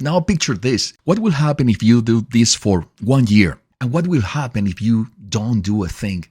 Now picture this. What will happen if you do this for 1 year? And what will happen if you don't do a thing?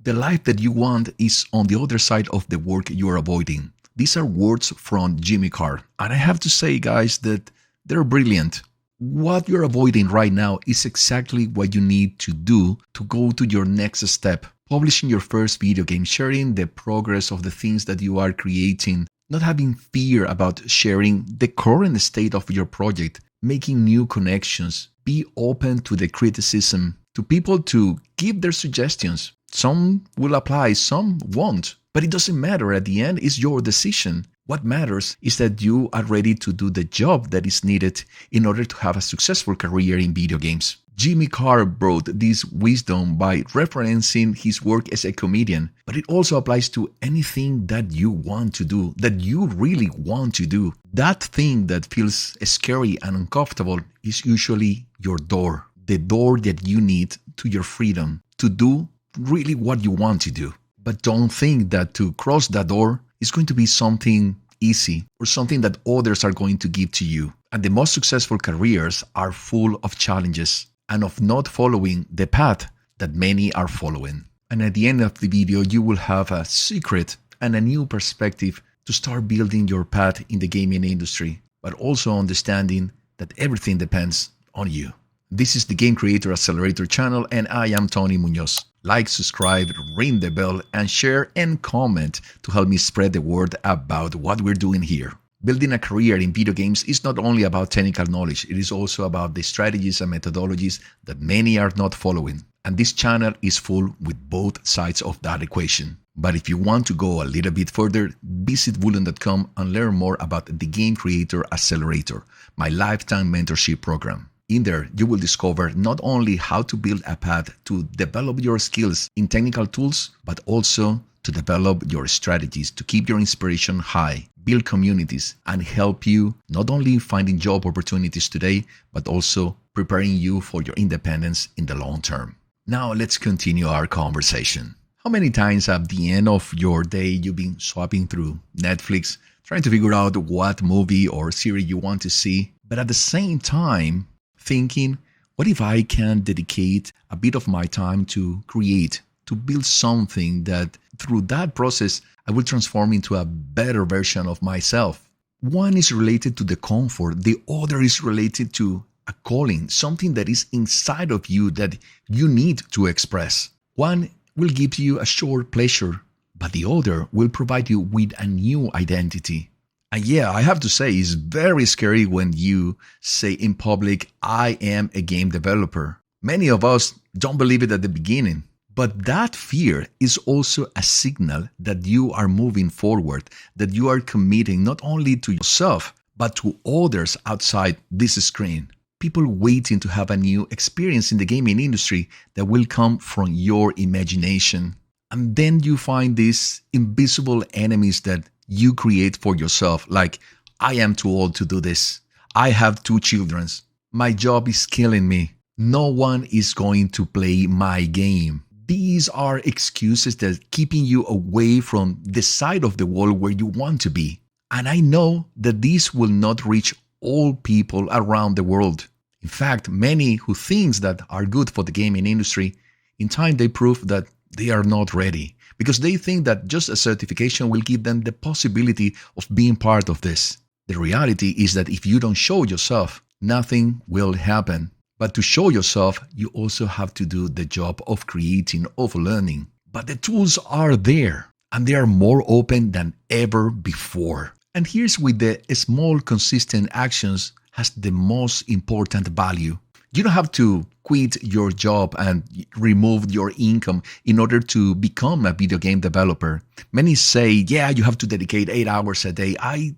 The life that you want is on the other side of the work you are avoiding. These are words from Jimmy Carr. And I have to say, guys, that they're brilliant. What you're avoiding right now is exactly what you need to do to go to your next step. Publishing your first video game, sharing the progress of the things that you are creating, not having fear about sharing the current state of your project, making new connections, be open to the criticism, to people to give their suggestions. Some will apply, some won't. But it doesn't matter. At the end, it's your decision. What matters is that you are ready to do the job that is needed in order to have a successful career in video games. Jimmy Carr brought this wisdom by referencing his work as a comedian, but it also applies to anything that you want to do, that you really want to do. That thing that feels scary and uncomfortable is usually your door, the door that you need to your freedom, to do really what you want to do. But don't think that to cross that door is going to be something easy or something that others are going to give to you. And the most successful careers are full of challenges and of not following the path that many are following. And at the end of the video, you will have a secret and a new perspective to start building your path in the gaming industry, but also understanding that everything depends on you. This is the Game Creator Accelerator channel, and I am Tony Munoz. Like, subscribe, ring the bell, and share and comment to help me spread the word about what we're doing here. Building a career in video games is not only about technical knowledge, it is also about the strategies and methodologies that many are not following. And this channel is full with both sides of that equation. But if you want to go a little bit further, visit Woolen.com and learn more about the Game Creator Accelerator, my lifetime mentorship program. In there, you will discover not only how to build a path to develop your skills in technical tools, but also to develop your strategies to keep your inspiration high, build communities, and help you not only finding job opportunities today, but also preparing you for your independence in the long term. Now let's continue our conversation. How many times at the end of your day you've been swapping through Netflix, trying to figure out what movie or series you want to see, but at the same time, thinking, what if I can dedicate a bit of my time to create, to build something that through that process, I will transform into a better version of myself. One is related to the comfort. The other is related to a calling, something that is inside of you that you need to express. One will give you a short pleasure, but the other will provide you with a new identity. And yeah, I have to say, it's very scary when you say in public, I am a game developer. Many of us don't believe it at the beginning, but that fear is also a signal that you are moving forward, that you are committing not only to yourself, but to others outside this screen. People waiting to have a new experience in the gaming industry that will come from your imagination. And then you find these invisible enemies that you create for yourself, like, I am too old to do this. I have 2 children. My job is killing me. No one is going to play my game. These are excuses that are keeping you away from the side of the wall where you want to be. And I know that this will not reach all people around the world. In fact, many who think that are good for the gaming industry, in time they prove that they are not ready, because they think that just a certification will give them the possibility of being part of this. The reality is that if you don't show yourself, nothing will happen. But to show yourself, you also have to do the job of creating, of learning. But the tools are there, and they are more open than ever before. And here's where the small, consistent actions has the most important value. You don't have to quit your job and remove your income in order to become a video game developer. Many say, yeah, you have to dedicate 8 hours a day. I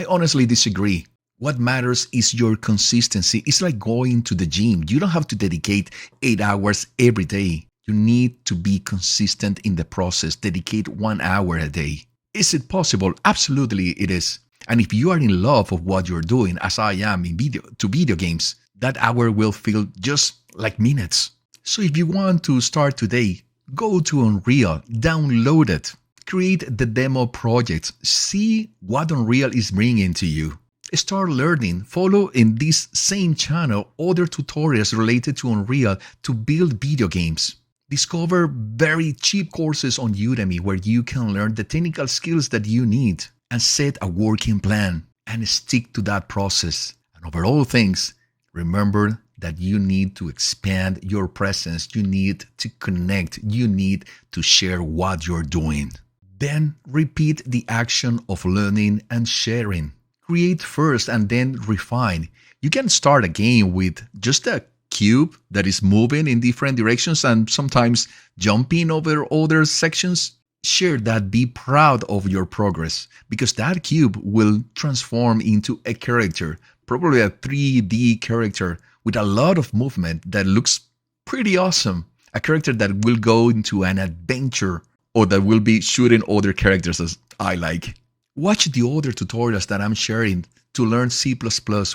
honestly disagree. What matters is your consistency. It's like going to the gym. You don't have to dedicate 8 hours every day. You need to be consistent in the process. Dedicate 1 hour a day. Is it possible? Absolutely it is. And if you are in love of what you're doing, as I am in video games, that hour will feel just like minutes. So if you want to start today, go to Unreal, download it, create the demo projects, see what Unreal is bringing to you. Start learning. Follow in this same channel other tutorials related to Unreal to build video games. Discover very cheap courses on Udemy where you can learn the technical skills that you need and set a working plan and stick to that process. And over all things, remember that you need to expand your presence. You need to connect. You need to share what you're doing. Then repeat the action of learning and sharing. Create first and then refine. You can start a game with just a cube that is moving in different directions and sometimes jumping over other sections. Share that, be proud of your progress because that cube will transform into a character, probably a 3D character with a lot of movement that looks pretty awesome. A character that will go into an adventure or that will be shooting other characters as I like. Watch the other tutorials that I'm sharing to learn C++.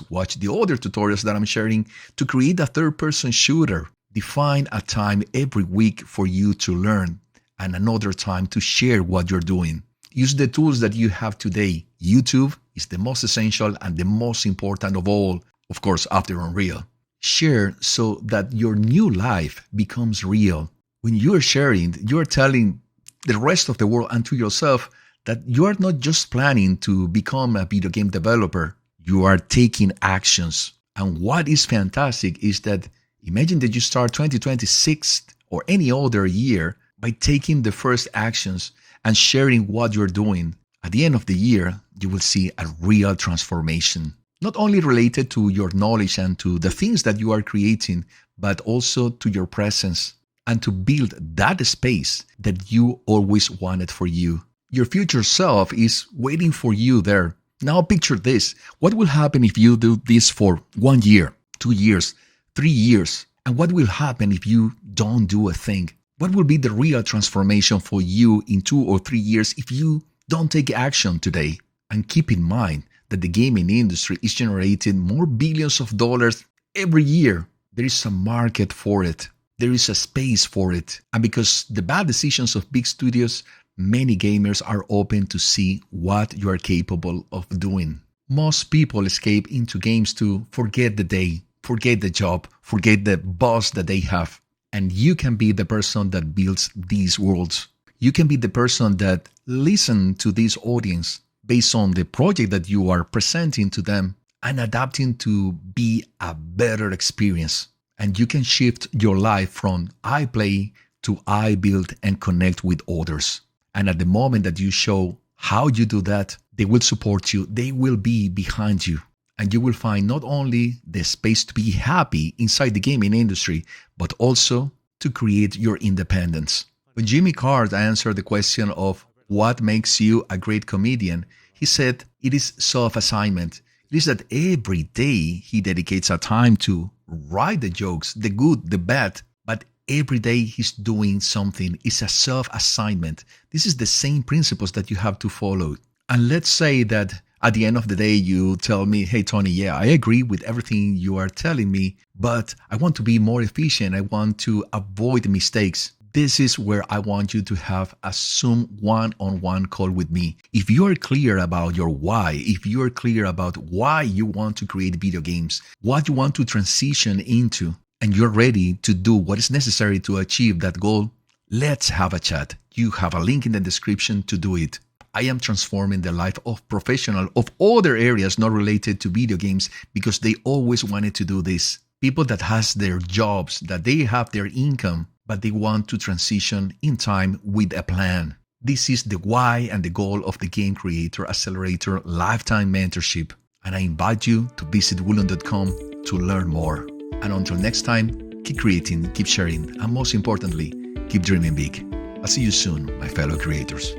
Watch the other tutorials that I'm sharing to create a third-person shooter. Define a time every week for you to learn and another time to share what you're doing. Use the tools that you have today. YouTube is the most essential and the most important of all, of course, after Unreal. Share so that your new life becomes real. When you're sharing, you're telling the rest of the world and to yourself that you are not just planning to become a video game developer, you are taking actions. And what is fantastic is that imagine that you start 2026 or any other year by taking the first actions and sharing what you're doing. At the end of the year, you will see a real transformation, not only related to your knowledge and to the things that you are creating, but also to your presence and to build that space that you always wanted for you. Your future self is waiting for you there. Now picture this. What will happen if you do this for 1 year, 2 years, 3 years? And what will happen if you don't do a thing? What will be the real transformation for you in 2 or 3 years if you don't take action today? And keep in mind that the gaming industry is generating more billions of dollars every year. There is a market for it. There is a space for it. And because the bad decisions of big studios, many gamers are open to see what you are capable of doing. Most people escape into games to forget the day, forget the job, forget the boss that they have. And you can be the person that builds these worlds. You can be the person that listens to this audience based on the project that you are presenting to them and adapting to be a better experience. And you can shift your life from I play to I build and connect with others. And at the moment that you show how you do that, they will support you. They will be behind you. And you will find not only the space to be happy inside the gaming industry, but also to create your independence. When Jimmy Carr answered the question of what makes you a great comedian, he said it is self-assignment. It is that every day he dedicates a time to write the jokes, the good, the bad, but every day he's doing something. It's a self-assignment. This is the same principles that you have to follow. And let's say that at the end of the day, you tell me, hey, Tony, yeah, I agree with everything you are telling me, but I want to be more efficient. I want to avoid mistakes. This is where I want you to have a Zoom one-on-one call with me. If you are clear about your why, if you are clear about why you want to create video games, what you want to transition into, and you're ready to do what is necessary to achieve that goal, let's have a chat. You have a link in the description to do it. I am transforming the life of professionals of other areas not related to video games because they always wanted to do this. People that has their jobs, that they have their income, but they want to transition in time with a plan. This is the why and the goal of the Game Creator Accelerator Lifetime Mentorship. And I invite you to visit woolon.com to learn more. And until next time, keep creating, keep sharing, and most importantly, keep dreaming big. I'll see you soon, my fellow creators.